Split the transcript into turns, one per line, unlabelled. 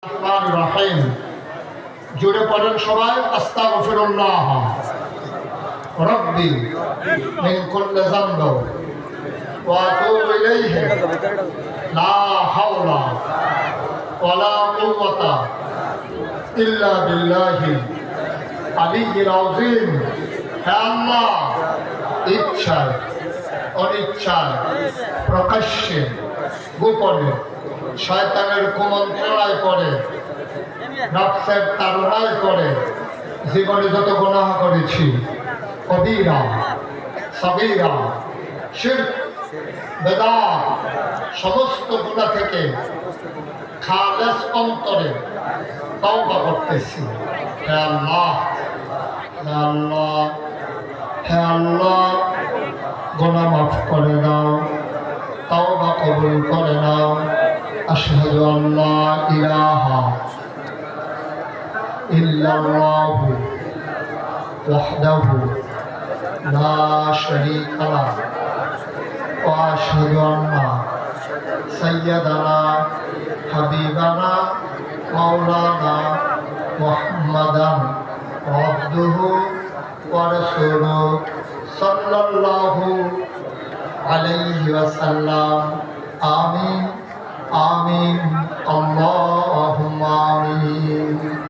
রহিম জুড়ে পড়েন সবাই আস্তাগফিরুল্লাহ রব্বি মিন কুল্লি যামব ওয়া আতুবু ইলাইহি লা হাওলা ওয়ালা কুওয়াতা ইল্লা বিল্লাহিল আলিয়্যিল আযীম। হে আল্লাহ, ইচ্ছায় অনিচ্ছায় প্রকাশ্যে গোপনে শয়তানের কুমন্ত্রণায় পড়ে নফসের তাড়নায় পড়ে জীবনে যত গুনাহ করেছি, কবিরা সগীরা শিরক বেদাত সমস্ত গুনাহ থেকে খালেস অন্তরে তওবা করতেছি। হে আল্লাহ, হে আল্লাহ, হে আল্লাহ, গুনাহ মাফ করে দাও, তওবা কবুল করে নাও। আশহাদু আল্লা ইলাহা ইল্লাল্লাহু ওয়াহদাহু লা শারীকা লাহু ওয়া আশহাদু আন্না সাইয়্যিদানা হাবিবানা মাওলানা মুহাম্মাদান আবদুহু ওয়া রাসূলুহু সাল্লাল্লাহু আলাইহি ওয়াসাল্লাম। আমিন আমিন আল্লাহুম্মা আমিন।